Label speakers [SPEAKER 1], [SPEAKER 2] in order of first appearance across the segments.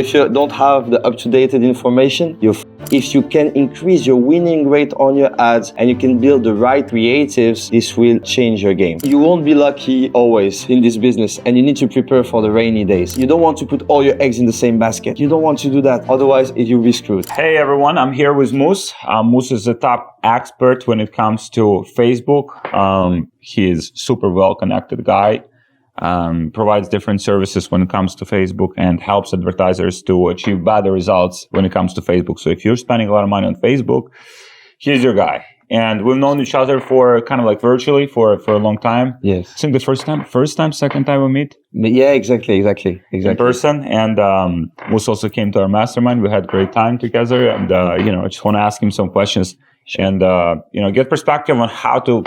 [SPEAKER 1] if you don't have the up-to-date information, if you can increase your winning rate on your ads and you can build the right creatives, this will change your game. You won't be lucky always in this business, and you need to prepare for the rainy days. You don't want to put all your eggs in the same basket. You don't want to do that, otherwise you'll be screwed.
[SPEAKER 2] Hey everyone, I'm here with Moose. Moose is a top expert when it comes to Facebook. He is super well-connected guy. Provides different services when it comes to Facebook and helps advertisers to achieve better results when it comes to Facebook. So if you're spending a lot of money on Facebook, he's your guy. And we've known each other for kind of like virtually for a long time.
[SPEAKER 1] Yes.
[SPEAKER 2] I think the first time, second time we meet.
[SPEAKER 1] Yeah, exactly. In
[SPEAKER 2] person. And Moose also came to our mastermind. We had a great time together. And, I just want to ask him some questions and, get perspective on how to,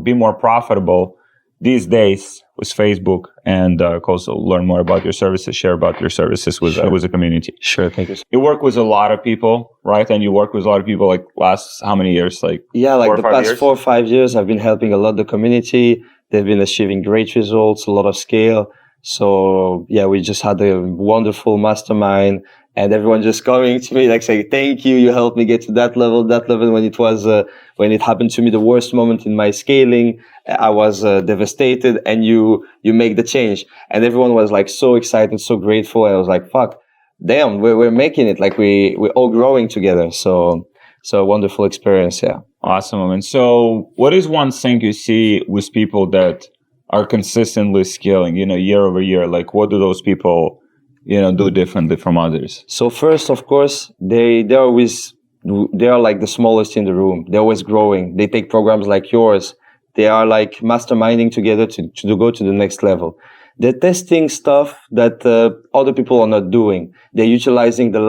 [SPEAKER 2] be more profitable these days with Facebook, and also learn more about your services, share about your services with the community.
[SPEAKER 1] Sure, thank you.
[SPEAKER 2] You work with a lot of people, right? And you work with a lot of people like last how many years?
[SPEAKER 1] The past 4 or 5 years, I've been helping a lot the community. They've been achieving great results, a lot of scale. So yeah, we just had a wonderful mastermind, and everyone just coming to me like saying, thank you, you helped me get to that level when it was, when it happened to me, the worst moment in my scaling, I was devastated, and you make the change. And everyone was like so excited, so grateful. I was like, fuck, damn, we're making it, like we're all growing together. So a wonderful experience, yeah.
[SPEAKER 2] Awesome. And so what is one thing you see with people that are consistently scaling, year over year? Like what do those people do differently from others?
[SPEAKER 1] So first, of course, they are like the smallest in the room. They're always growing. They take programs like yours. They are like masterminding together to go to the next level. They're testing stuff that other people are not doing. They're utilizing the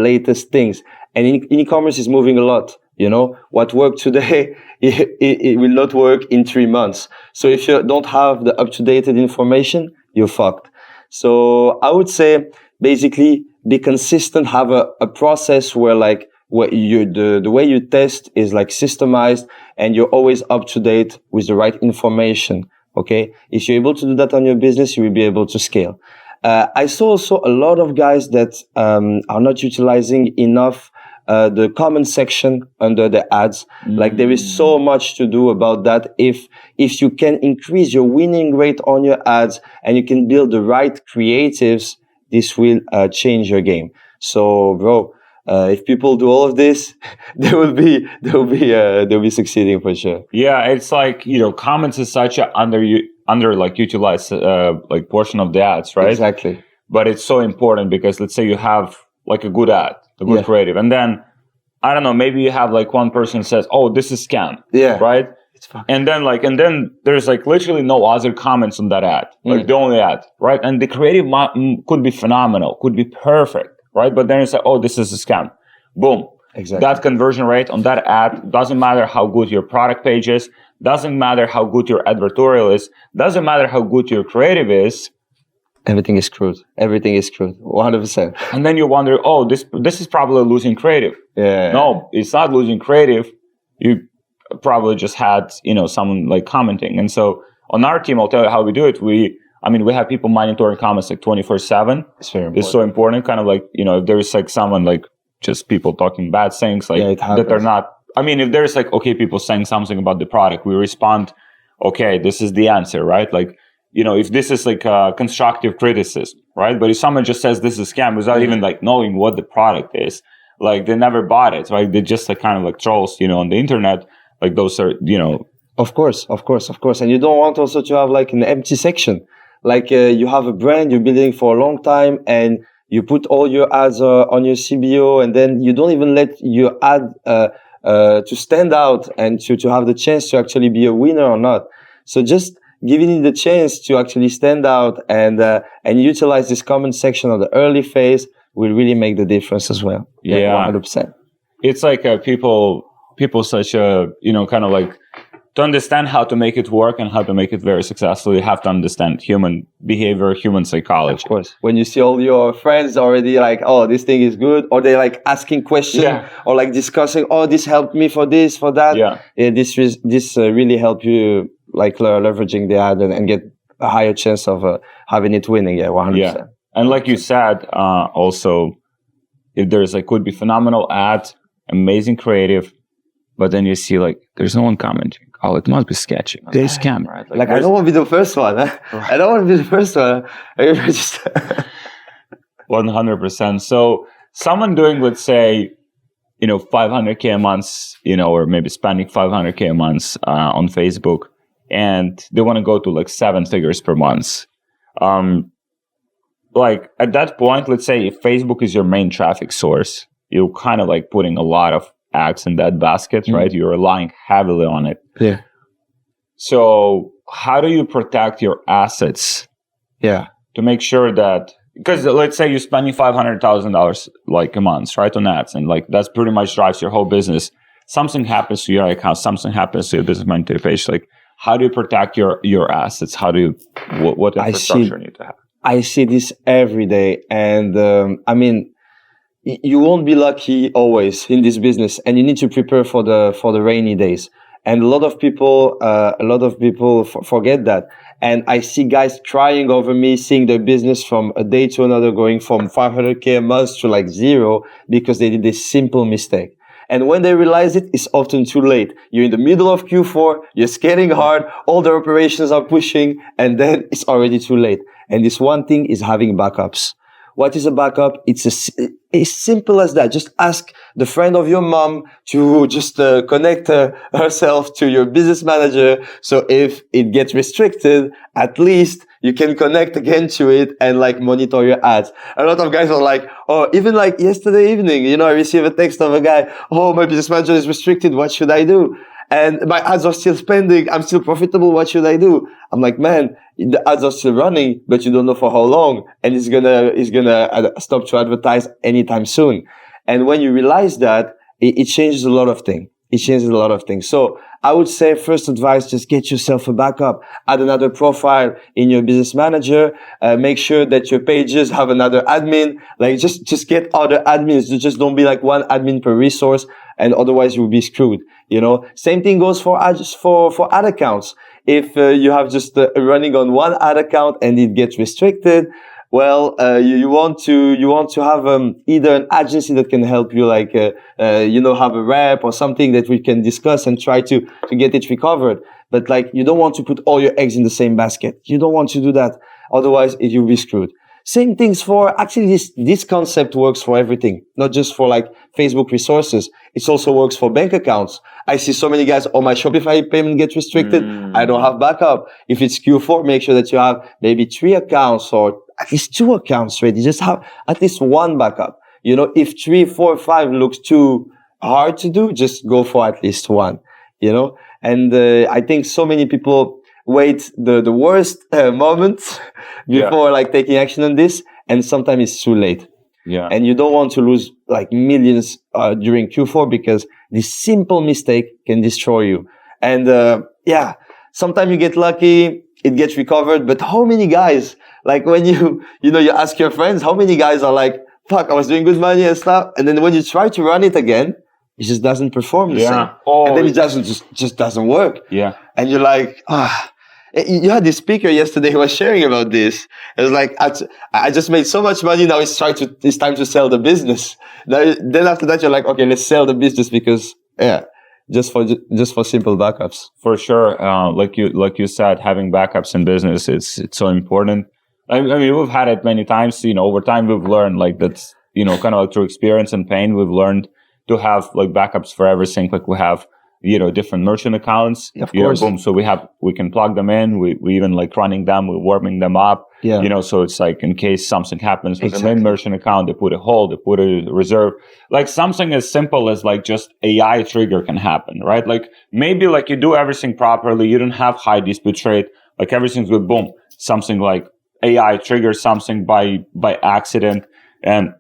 [SPEAKER 1] latest things. And e-commerce is moving a lot. What worked today, it will not work in 3 months. So if you don't have the up-to-date information, you're fucked. So I would say basically be consistent, have a process where the way you test is like systemized, and you're always up to date with the right information. Okay. If you're able to do that on your business, you will be able to scale. I saw also a lot of guys that, are not utilizing enough the comment section under the ads. Like there is so much to do about that. If you can increase your winning rate on your ads and you can build the right creatives, this will change your game. So, bro, if people do all of this, they will be succeeding for sure.
[SPEAKER 2] Yeah, it's like comments is such a utilized portion of the ads, right?
[SPEAKER 1] Exactly.
[SPEAKER 2] But it's so important because let's say you have like a good ad, a good creative, and then I don't know, maybe you have like one person says, "Oh, this is scam," right?
[SPEAKER 1] It's fucking.
[SPEAKER 2] And then there's like literally no other comments on that ad, like the only ad, right? And the creative could be phenomenal, could be perfect, right? But then it's like, "Oh, this is a scam," boom.
[SPEAKER 1] Exactly.
[SPEAKER 2] That conversion rate on that ad doesn't matter how good your product page is, doesn't matter how good your advertorial is, doesn't matter how good your creative is.
[SPEAKER 1] Everything is screwed. 100%.
[SPEAKER 2] And then you wonder, oh, this is probably losing creative.
[SPEAKER 1] Yeah.
[SPEAKER 2] No, it's not losing creative. You probably just had, someone like commenting. And so on our team, I'll tell you how we do it. We have people monitoring comments like 24/7.
[SPEAKER 1] It's very important.
[SPEAKER 2] It's so important. Kind of like, if there's like someone like just people talking bad things like that are not, if there's like, okay, people saying something about the product, we respond, okay, this is the answer, right? Like, if this is like a constructive criticism, right? But if someone just says this is a scam without even like knowing what the product is, like they never bought it, right? They just like kind of like trolls, on the internet, like those are,
[SPEAKER 1] Of course. And you don't want also to have like an empty section. Like you have a brand you're building for a long time and you put all your ads on your CBO, and then you don't even let your ad to stand out and to have the chance to actually be a winner or not. So just giving it the chance to actually stand out and utilize this comment section on the early phase will really make the difference as well.
[SPEAKER 2] Yeah,
[SPEAKER 1] 100%.
[SPEAKER 2] It's like people such a, kind of like to understand how to make it work and how to make it very successful, you have to understand human behavior, human psychology.
[SPEAKER 1] Of course. When you see all your friends already like, oh, this thing is good, or they're like asking questions or like discussing, oh, this helped me for this, for that.
[SPEAKER 2] Yeah.
[SPEAKER 1] This really help you like leveraging the ad and get a higher chance of having it winning. Yeah, 100%.
[SPEAKER 2] Yeah. And like you said, also, if there's like could be phenomenal ad, amazing creative, but then you see like there's no one commenting. Oh, it must be sketchy. They scam, right?
[SPEAKER 1] Like I don't want to be the first one. Right. I don't want to be the first one.
[SPEAKER 2] 100%. So someone doing, let's say, 500K a month, or maybe spending 500K a month on Facebook, and they want to go to like 7 figures per month. Like at that point, let's say if Facebook is your main traffic source, you're kind of like putting a lot of eggs in that basket, right? You're relying heavily on it.
[SPEAKER 1] Yeah.
[SPEAKER 2] So how do you protect your assets?
[SPEAKER 1] Yeah.
[SPEAKER 2] To make sure that, because let's say you're spending $500,000 like a month, right, on ads, and like that's pretty much drives your whole business. Something happens to your account, something happens to your business manager page. Like, how do you protect your assets? How do you, what infrastructure you need to have?
[SPEAKER 1] I see this every day, and I mean, you won't be lucky always in this business, and you need to prepare for the rainy days. And a lot of people forget that. And I see guys crying over me, seeing their business from a day to another going from 500K a month to like 0 because they did this simple mistake. And when they realize it, it's often too late. You're in the middle of Q4, you're skating hard, all the operations are pushing, and then it's already too late. And this one thing is having backups. What is a backup? It's as simple as that. Just ask the friend of your mom to just connect herself to your business manager. So if it gets restricted, at least you can connect again to it and like monitor your ads. A lot of guys are like, oh, even like yesterday evening, I received a text of a guy, oh, my business manager is restricted. What should I do? And my ads are still spending. I'm still profitable. What should I do? I'm like, man, the ads are still running, but you don't know for how long. And it's gonna stop to advertise anytime soon. And when you realize that, it changes a lot of things. It changes a lot of things. So I would say first advice, just get yourself a backup. Add another profile in your business manager. Make sure that your pages have another admin. Like just get other admins. Just don't be like one admin per resource, and otherwise you'll be screwed. Same thing goes for ad accounts. If you have just running on one ad account and it gets restricted, well, you want to have either an agency that can help you, like have a rep or something that we can discuss and try to get it recovered. But like you don't want to put all your eggs in the same basket. You don't want to do that. Otherwise, you'll be screwed. Same things for actually this concept works for everything, not just for like Facebook resources. It also works for bank accounts. I see so many guys, my Shopify payment gets restricted. I don't have backup. If it's Q4, make sure that you have maybe 3 accounts or at least 2 accounts ready. Just have at least one backup. If 3, 4, 5 looks too hard to do, just go for at least one, And I think so many people wait the worst moment before like taking action on this, and sometimes it's too late.
[SPEAKER 2] Yeah.
[SPEAKER 1] And you don't want to lose like millions during Q4 because this simple mistake can destroy you. And sometimes you get lucky, it gets recovered. But how many guys, like when you ask your friends, how many guys are like, fuck, I was doing good money and stuff, and then when you try to run it again, it just doesn't perform the same. And then it just doesn't work.
[SPEAKER 2] Yeah.
[SPEAKER 1] And you're like, You had this speaker yesterday who was sharing about this. It was like, I just made so much money. Now it's time to sell the business. Then after that, you're like, okay, let's sell the business because, just for simple backups.
[SPEAKER 2] For sure. Like you said, having backups in business, it's so important. I mean, we've had it many times, over time we've learned like that's, kind of like through experience and pain, we've learned to have like backups for everything. Like we have, different merchant accounts.
[SPEAKER 1] Of course.
[SPEAKER 2] Boom. So we can plug them in. We even like running them, we're warming them up.
[SPEAKER 1] Yeah.
[SPEAKER 2] So it's like in case something happens with the main merchant account, they put a hold, they put a reserve. Like something as simple as like just AI trigger can happen, right? Like maybe like you do everything properly, you don't have high dispute rate, like everything's good, boom. Something like AI triggers something by accident and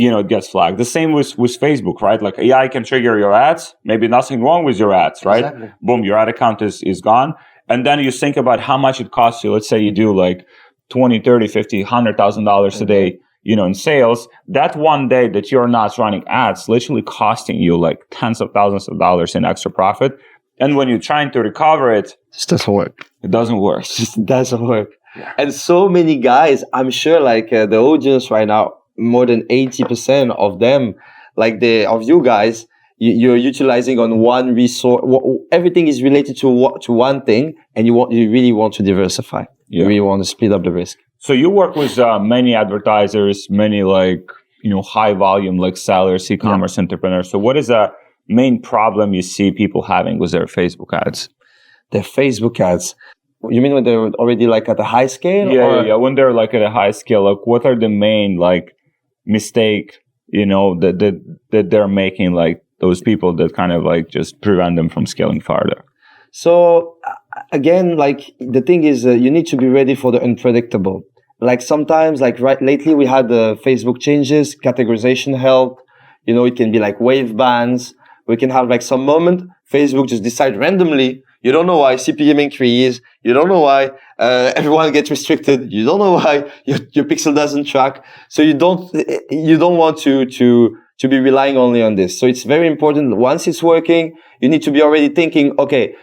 [SPEAKER 2] it gets flagged. The same with Facebook, right? Like AI can trigger your ads, maybe nothing wrong with your ads, right?
[SPEAKER 1] Exactly.
[SPEAKER 2] Boom, your ad account is gone. And then you think about how much it costs you. Let's say you do like 20, 30, 50, $100,000 a day, in sales. That one day that you're not running ads, literally costing you like tens of thousands of dollars in extra profit. And when you're trying to recover it,
[SPEAKER 1] it doesn't work.
[SPEAKER 2] It doesn't work.
[SPEAKER 1] It just doesn't work. And so many guys, I'm sure like the audience right now, more than 80% of them, like of you guys, you're utilizing on one resource. Everything is related to one thing, and you really want to diversify. You really want to split up the risk.
[SPEAKER 2] So you work with many advertisers, many like, high volume like sellers, e-commerce entrepreneurs. So what is a main problem you see people having with their Facebook ads?
[SPEAKER 1] Their Facebook ads. You mean when they're already like at a high scale?
[SPEAKER 2] Yeah. When they're like at a high scale, like what are the main like mistake, that they're making, like those people that kind of like just prevent them from scaling farther?
[SPEAKER 1] So again, like the thing is, you need to be ready for the unpredictable. Like sometimes, like lately we had the Facebook changes, categorization help. It can be like wave bans. We can have like some moment Facebook just decide randomly. You don't know why CPM increase. You don't know why everyone gets restricted. You don't know why your pixel doesn't track. So you don't want to be relying only on this. So it's very important. Once it's working, you need to be already thinking, okay,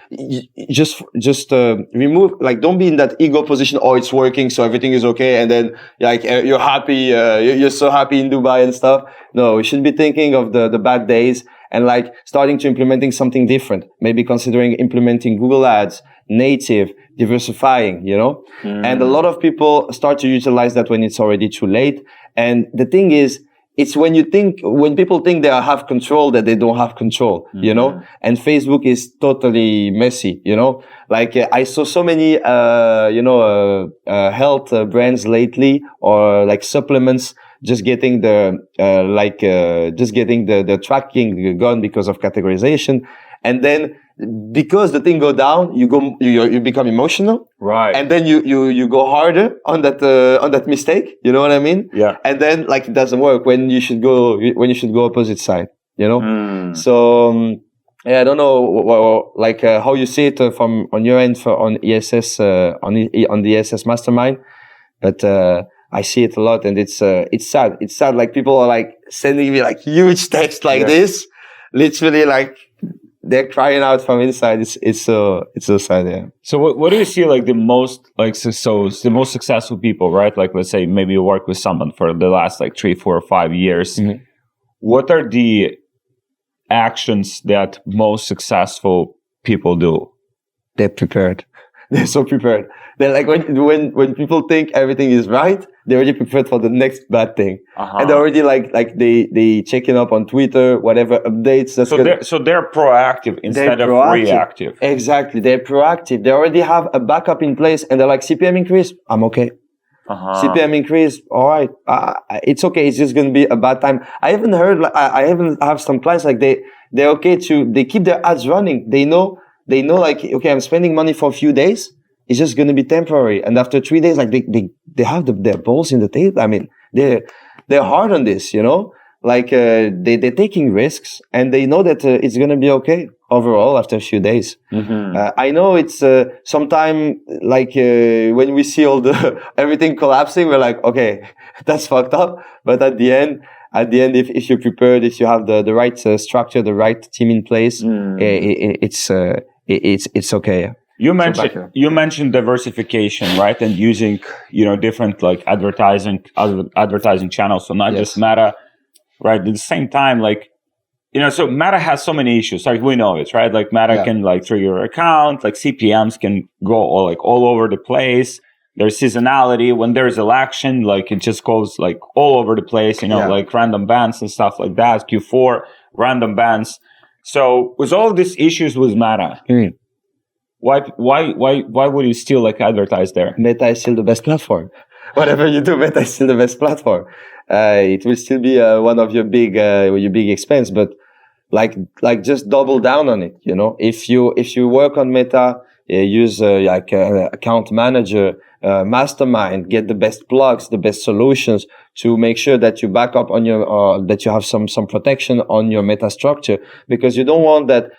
[SPEAKER 1] just remove, like, don't be in that ego position. Oh, it's working, so everything is okay. And then like you're happy, you're so happy in Dubai and stuff. No, we should be thinking of the bad days and like starting to implementing something different. Maybe considering implementing Google Ads, native, diversifying, And a lot of people start to utilize that when it's already too late. And the thing is, it's when people think they have control that they don't have control, and Facebook is totally messy, like I saw so many, health brands lately, or like supplements just getting the tracking gone because of categorization. And then because the thing go down, you become emotional,
[SPEAKER 2] right?
[SPEAKER 1] And then you go harder on that mistake. You know what I mean?
[SPEAKER 2] Yeah.
[SPEAKER 1] And then like it doesn't work when you should go opposite side. So I don't know how you see it from on your end on ESS on the ESS mastermind, but I see it a lot, and it's sad. It's sad. Like people are like sending me like huge text like this, literally like. They're crying out from inside. It's so sad. Yeah.
[SPEAKER 2] So what do you see like the most the most successful people, right? Like let's say maybe you work with someone for the last like 3, 4, or 5 years. Mm-hmm. What are the actions that most successful people do?
[SPEAKER 1] They're prepared. They're so prepared. They're like when people think everything is right, they're already prepared for the next bad thing, and they're already like they checking up on Twitter, whatever updates.
[SPEAKER 2] So they're proactive instead of reactive.
[SPEAKER 1] Exactly, they're proactive. They already have a backup in place, and they're like, CPM increase, I'm okay. CPM increase, all right, it's okay. It's just gonna be a bad time. I even heard, I even have some clients like they're okay they keep their ads running. They know like, okay, I'm spending money for a few days. It's just going to be temporary. And after 3 days, like they have their balls in the table. I mean, they're hard on this, like, they're taking risks, and they know that it's going to be okay overall after a few days. Mm-hmm. I know it's, sometime like, when we see all everything collapsing, we're like, okay, that's fucked up. But at the end, if you're prepared, if you have the right structure, the right team in place, it's okay.
[SPEAKER 2] You mentioned diversification, right? And using, different like advertising channels. So not just Meta, right? At the same time, like, so Meta has so many issues. Like we know it, right? Like Meta can like trigger your account, like CPMs can go all over the place. There's seasonality. When there's election, like it just goes like all over the place, like random bans and stuff like that. Q4, random bans. So with all these issues with Meta, why would you still like advertise there?
[SPEAKER 1] Meta is still the best platform. Whatever you do, Meta is still the best platform. It will still be one of your big expense, but like just double down on it. If you work on Meta, use like account manager, mastermind, get the best plugs, the best solutions to make sure that you back up on your that you have some protection on your Meta structure, because you don't want that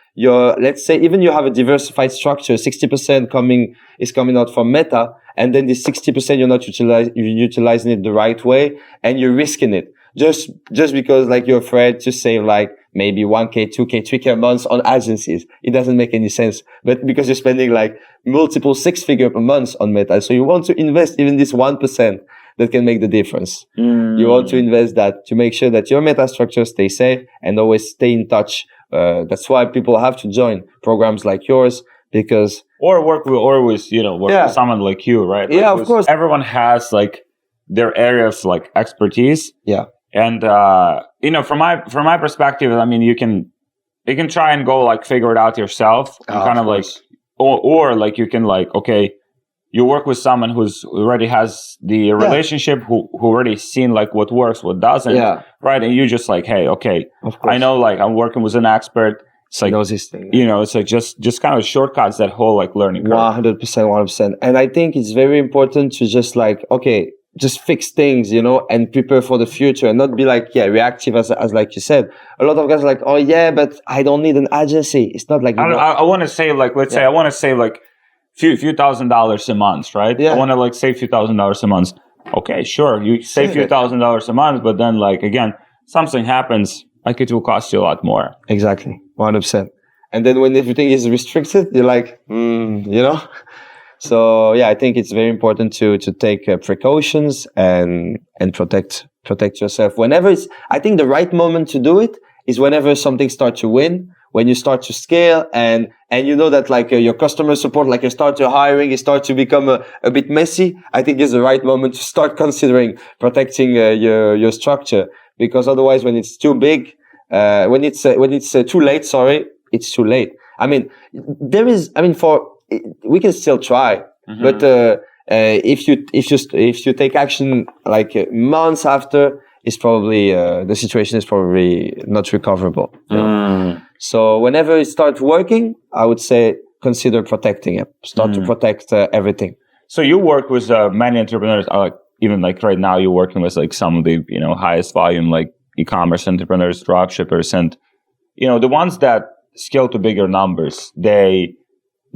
[SPEAKER 1] let's say even you have a diversified structure, 60% is coming out from Meta, and then the 60% you're not utilizing it the right way, and you're risking it. just because like you're afraid to save like maybe 1K, 2K, 3K a month on agencies. It doesn't make any sense. But because you're spending like multiple 6-figure per month on Meta, so you want to invest even this 1% that can make the difference. You want to invest that to make sure that your meta structure stays safe and always stay in touch. That's why people have to join programs like yours, because
[SPEAKER 2] work with someone like you, right?
[SPEAKER 1] Yeah, of course.
[SPEAKER 2] Everyone has like their area of like expertise.
[SPEAKER 1] Yeah.
[SPEAKER 2] And from my perspective, I mean, you can try and go like figure it out yourself, and kind of like, or like you can like, okay, you work with someone who already has the relationship, who already seen like what works, what doesn't, right? And you just like, hey, okay, I know like I'm working with an expert. It's like,
[SPEAKER 1] knows this thing.
[SPEAKER 2] It's like just kind of shortcuts that whole like learning curve.
[SPEAKER 1] 100%. And I think it's very important to just like, okay, just fix things, and prepare for the future, and not be like, reactive as like you said. A lot of guys are like, oh yeah, but I don't need an agency. It's not like,
[SPEAKER 2] I want to save like, let's say I want to save like few $1,000s a month, right? I want to like save few $1,000s a month. Okay, sure. You save few $1,000s a month, but then like, again, something happens, like it will cost you a lot more.
[SPEAKER 1] Exactly. 100%. And then when everything is restricted, you're like, So I think it's very important to take precautions and protect yourself. I think the right moment to do it is whenever something starts to win, when you start to scale and you know that like your customer support, like you start to hiring, it starts to become a bit messy. I think it's the right moment to start considering protecting your structure, because otherwise when it's too big, when it's too late, it's too late. I mean, we can still try, but if you take action like months after, it's probably the situation is probably not recoverable. So whenever it starts working, I would say consider protecting it. Start to protect everything.
[SPEAKER 2] So you work with many entrepreneurs. Even like right now, you're working with like some of the highest volume like e-commerce entrepreneurs, dropshippers, and the ones that scale to bigger numbers. They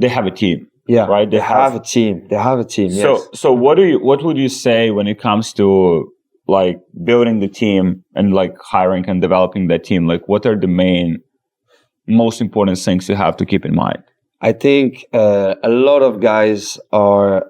[SPEAKER 2] have a team.
[SPEAKER 1] Yeah,
[SPEAKER 2] right.
[SPEAKER 1] They have a team. Yes.
[SPEAKER 2] So what would you say when it comes to like building the team and like hiring and developing that team? Like, what are the most important things you have to keep in mind?
[SPEAKER 1] I think a lot of guys are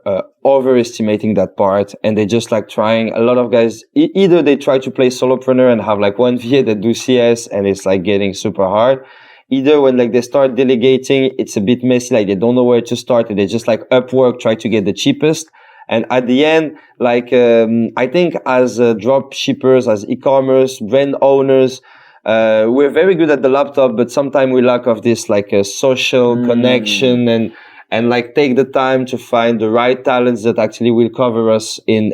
[SPEAKER 1] overestimating that part, and they just like trying. A lot of guys either they try to play solopreneur and have like one VA that do CS, and it's like getting super hard. Either when like they start delegating, it's a bit messy, like they don't know where to start, and they just like Upwork, try to get the cheapest. And at the end, like I think as drop shippers, as e-commerce brand owners, we're very good at the laptop, but sometimes we lack of this like a social connection and like take the time to find the right talents that actually will cover us in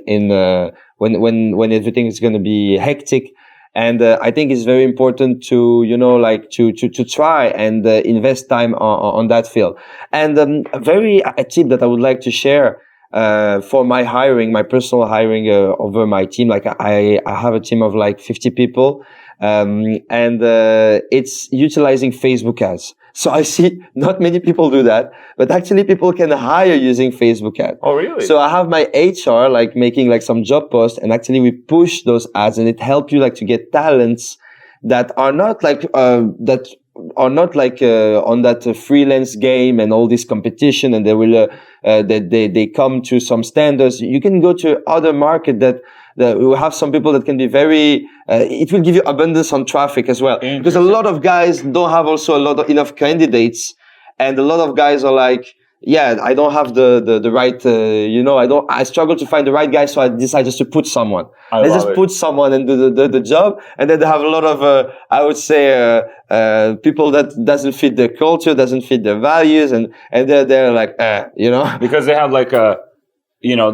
[SPEAKER 1] when everything is going to be hectic. And I think it's very important to to try and invest time on that field. And a tip that I would like to share for my personal hiring over my team. Like I have a team of like 50 people, and it's utilizing Facebook ads. So I see not many people do that, but actually people can hire using Facebook ads.
[SPEAKER 2] Oh, really?
[SPEAKER 1] So I have my HR like making like some job posts, and actually we push those ads, and it helps you like to get talents that are not like on that freelance game and all this competition, and they will they come to some standards. You can go to other market that we have some people that can be very it will give you abundance on traffic as well, because a lot of guys don't have also enough candidates, and a lot of guys are like, I don't have the right I struggle to find the right guy, so I decide just to put someone. Let's just put someone and do the job, and then they have a lot of I would say people that doesn't fit their culture, doesn't fit their values, and they're like
[SPEAKER 2] because they have like a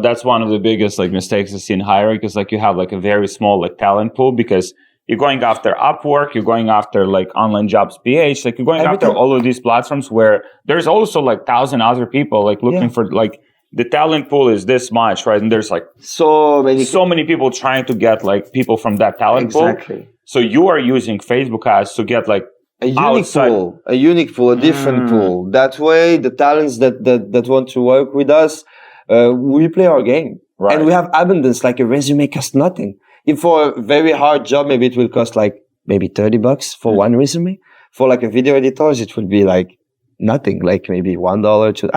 [SPEAKER 2] that's one of the biggest like mistakes I see in hiring, because like you have like a very small like talent pool, because you're going after Upwork, you're going after like Online Jobs PH, like you're going after all of these platforms where there's also like 1,000 other people like looking for like the talent pool is this much, right? And there's like so many people trying to get like people from that talent pool. So you are using Facebook ads to get like
[SPEAKER 1] a unique pool, a different pool. That way, the talents that want to work with us, we play our game, and we have abundance. Like a resume costs nothing. if for a very hard job, maybe it will cost like maybe $30 for one resume. For like a video editor, it will be like nothing, like maybe $1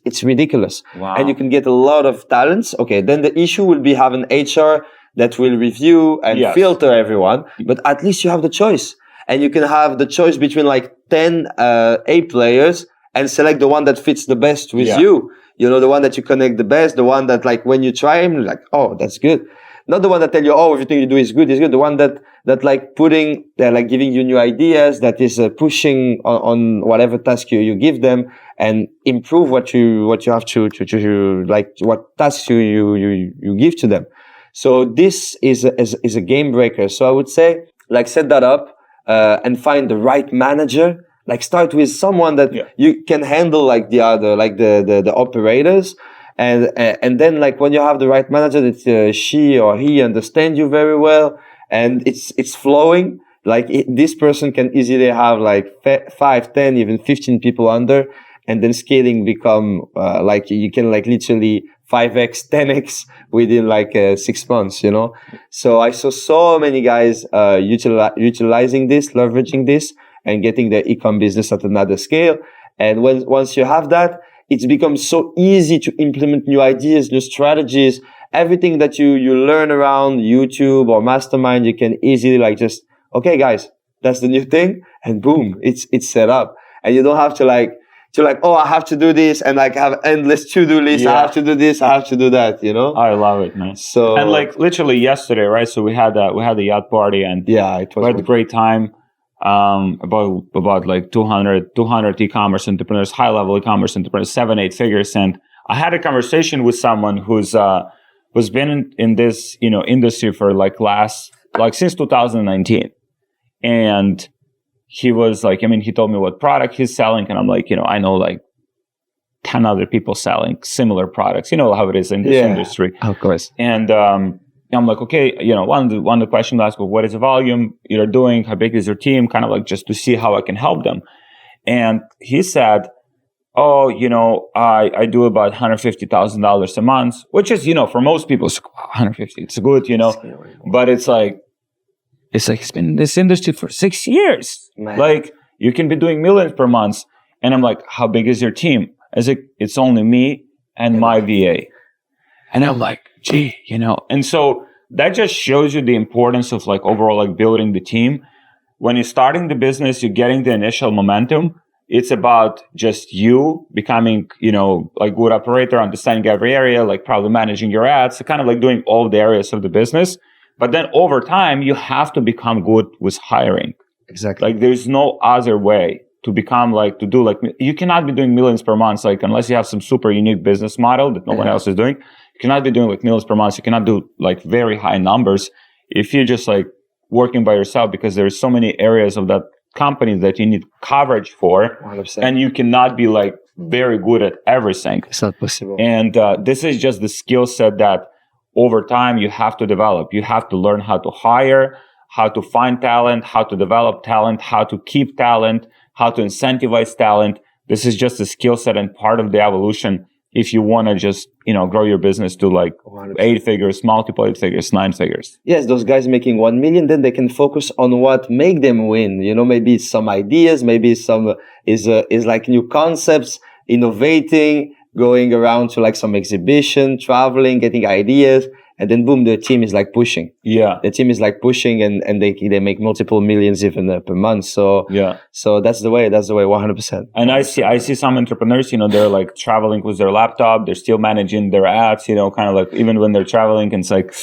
[SPEAKER 1] it's ridiculous.
[SPEAKER 2] Wow.
[SPEAKER 1] And you can get a lot of talents. Okay, then the issue will be having HR that will review and filter everyone, but at least you have the choice. And you can have the choice between like 10 A players and select the one that fits the best with you. You know, the one that you connect the best, the one that like when you try him, like, oh, that's good. Not the one that tell you, oh, everything you do is good. The one that like they're like giving you new ideas, that is pushing on whatever task you give them and improve what you have to like what tasks you give to them. So this is a game breaker. So I would say like set that up, and find the right manager. Like start with someone that you can handle like the other, like the operators. And then like when you have the right manager that she or he understand you very well and it's flowing, like this person can easily have like 5, 10, even 15 people under, and then scaling become like you can like literally 5x, 10x within like 6 months, you know? So I saw so many guys utilizing this, leveraging this, and getting their e-com business at another scale. And once you have that, it's become so easy to implement new ideas, new strategies. Everything that you learn around YouTube or Mastermind, you can easily like just, okay, guys, that's the new thing. And boom, it's set up. And you don't have to like, oh, I have to do this and like have endless to-do list. I have to do this. I have to do that, you know?
[SPEAKER 2] I love it, man.
[SPEAKER 1] So,
[SPEAKER 2] and like literally yesterday, right? So we had the yacht party and
[SPEAKER 1] it was
[SPEAKER 2] we had a great time. About like 200 e-commerce entrepreneurs, high level e-commerce entrepreneurs, 7-8 figures. And I had a conversation with someone who's been in this, you know, industry for since 2019. And he was like, I mean, he told me what product he's selling. And I'm like, you know, I know like 10 other people selling similar products. You know how it is in this industry.
[SPEAKER 1] Of course.
[SPEAKER 2] And, I'm like, okay, you know, one of the questions I ask, well, what is the volume you're doing? How big is your team? Kind of like just to see how I can help them. And he said, oh, you know, I do about $150,000 a month, which is, you know, for most people, it's, wow, 150, it's good, you know, but it's like he's been in this industry for 6 years. Man. Like you can be doing millions per month. And I'm like, how big is your team? It's only me and my VA. And I'm like, gee, you know, and so that just shows you the importance of like overall like building the team. When you're starting the business, you're getting the initial momentum. It's about just you becoming, you know, like good operator, understanding every area, like probably managing your ads, kind of like doing all the areas of the business. But then over time, you have to become good with hiring.
[SPEAKER 1] Exactly.
[SPEAKER 2] Like there's no other way to become like, to do like, you cannot be doing millions per month, like unless you have some super unique business model that no one else is doing. You cannot be doing like millions per month. You cannot do like very high numbers if you're just like working by yourself, because there's so many areas of that company that you need coverage for.
[SPEAKER 1] 100%.
[SPEAKER 2] And you cannot be like very good at everything.
[SPEAKER 1] It's not possible.
[SPEAKER 2] And this is just the skill set that over time you have to develop. You have to learn how to hire, how to find talent, how to develop talent, how to keep talent, how to incentivize talent. This is just a skill set and part of the evolution if you want to just, you know, grow your business to like 100%. 8 figures, multiple 8 figures, 9 figures.
[SPEAKER 1] Yes, those guys making 1 million, then they can focus on what make them win. You know, maybe it's some ideas, maybe some is like new concepts, innovating, going around to like some exhibition, traveling, getting ideas. And then boom, the team is like pushing.
[SPEAKER 2] Yeah.
[SPEAKER 1] The team is like pushing and they make multiple millions even per month. So
[SPEAKER 2] yeah.
[SPEAKER 1] So that's the way 100%.
[SPEAKER 2] And I see some entrepreneurs, you know, they're like traveling with their laptop. They're still managing their ads, you know, kind of like even when they're traveling, and it's like,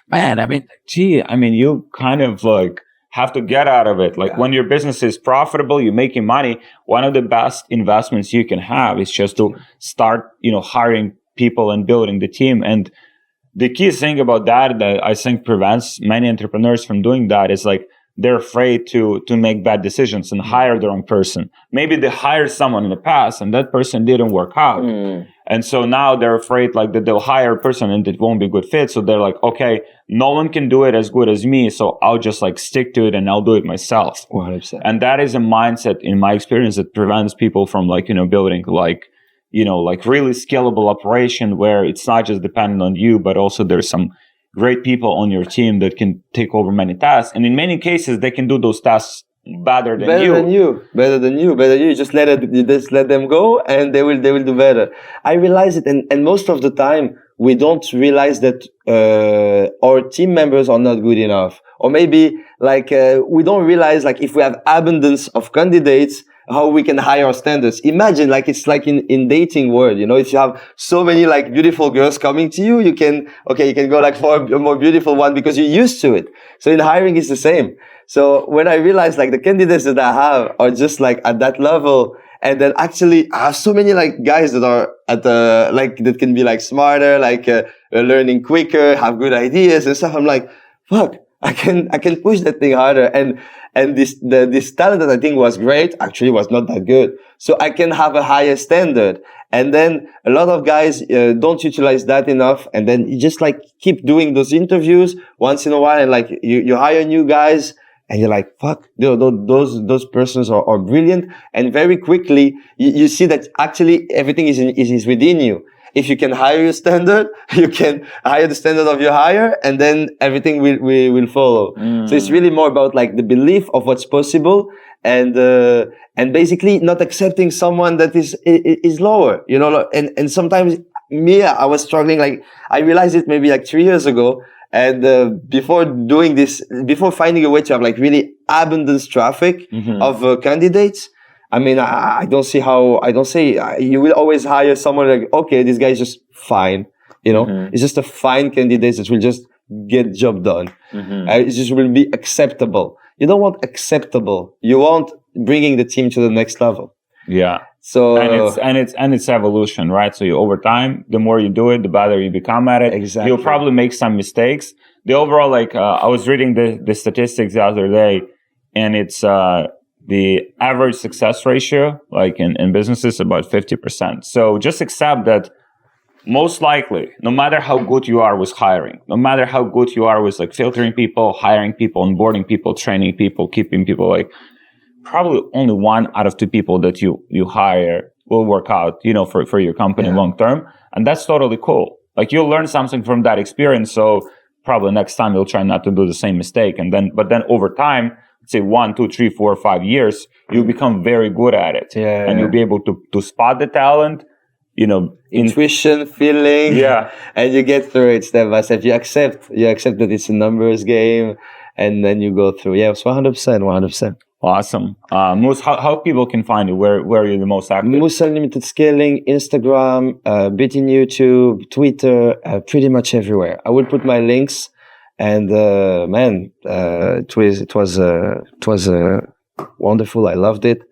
[SPEAKER 2] man, I mean, you kind of like have to get out of it. Like when your business is profitable, you're making money. One of the best investments you can have is just to start, you know, hiring people and building the team. And the key thing about that I think prevents many entrepreneurs from doing that is like they're afraid to make bad decisions and hire the wrong person. Maybe they hired someone in the past and that person didn't work out. And so now they're afraid like that they'll hire a person and it won't be a good fit. So they're like, okay, no one can do it as good as me. So I'll just like stick to it and I'll do it myself.
[SPEAKER 1] 100%.
[SPEAKER 2] And that is a mindset in my experience that prevents people from like, you know, building like, you know, like really scalable operation where it's not just dependent on you, but also there's some great people on your team that can take over many tasks. And in many cases, they can do those tasks better than you.
[SPEAKER 1] Better than you. Just let them go, and they will do better. I realize it, and most of the time we don't realize that our team members are not good enough, or maybe like we don't realize like if we have abundance of candidates, how we can hire our standards. Imagine like it's like in dating world, you know, if you have so many like beautiful girls coming to you, you can go like for a more beautiful one because you're used to it. So in hiring it's the same. So when I realized like the candidates that I have are just like at that level, and then actually I have so many like guys that are at the like that can be like smarter, like learning quicker, have good ideas and stuff. I'm like, fuck, I can push that thing harder. And this talent that I think was great actually was not that good. So I can have a higher standard. And then a lot of guys don't utilize that enough. And then you just like keep doing those interviews once in a while, and like you hire new guys. And you're like, fuck, those persons are brilliant. And very quickly, you see that actually everything is within you. If you can hire your standard, you can hire the standard of your hire, and then everything will follow. So it's really more about like the belief of what's possible, and basically not accepting someone that is lower, you know. And sometimes I was struggling, like I realized it maybe like 3 years ago. And before doing this, before finding a way to have like really abundant traffic of candidates, I mean, I don't see you will always hire someone like, okay, this guy is just fine, you know, it's just a fine candidate that will just get the job done. It just will be acceptable. You don't want acceptable. You want bringing the team to the next level.
[SPEAKER 2] Yeah.
[SPEAKER 1] So
[SPEAKER 2] and it's evolution, right? So over time, the more you do it, the better you become at it.
[SPEAKER 1] Exactly.
[SPEAKER 2] You'll probably make some mistakes. The overall, like I was reading the statistics the other day, and it's the average success ratio, like in businesses, about 50%. So just accept that most likely, no matter how good you are with hiring, no matter how good you are with like filtering people, hiring people, onboarding people, training people, keeping people, like probably only 1 out of 2 people that you hire will work out, you know, for your company long term. And that's totally cool. Like you'll learn something from that experience. So probably next time you'll try not to do the same mistake. But then over time, say 1, 2, 3, 4, 5 years, you'll become very good at it. And you'll be able to spot the talent, you know,
[SPEAKER 1] intuition, feeling. And you get through it step by step. You accept that it's a numbers game, and then you go through. Yeah, it's 100%.
[SPEAKER 2] Awesome. Moose, how people can find you? Where are you the most active?
[SPEAKER 1] Moose Unlimited Scaling, Instagram, bit in YouTube, Twitter, pretty much everywhere. I will put my links, and it was wonderful. I loved it.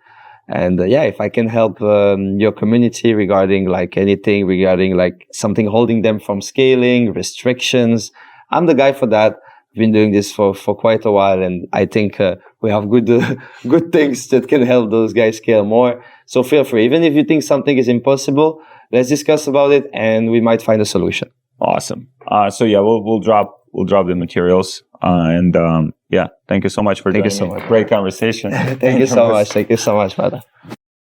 [SPEAKER 1] And if I can help your community regarding like anything, regarding like something holding them from scaling, restrictions, I'm the guy for that. I've been doing this for quite a while, and I think we have good things that can help those guys scale more. So feel free. Even if you think something is impossible, let's discuss about it, and we might find a solution.
[SPEAKER 2] Awesome. We'll drop the materials. Thank you so much for joining me.
[SPEAKER 1] So much.
[SPEAKER 2] Great conversation.
[SPEAKER 1] Thank you so much. Thank you so much, brother.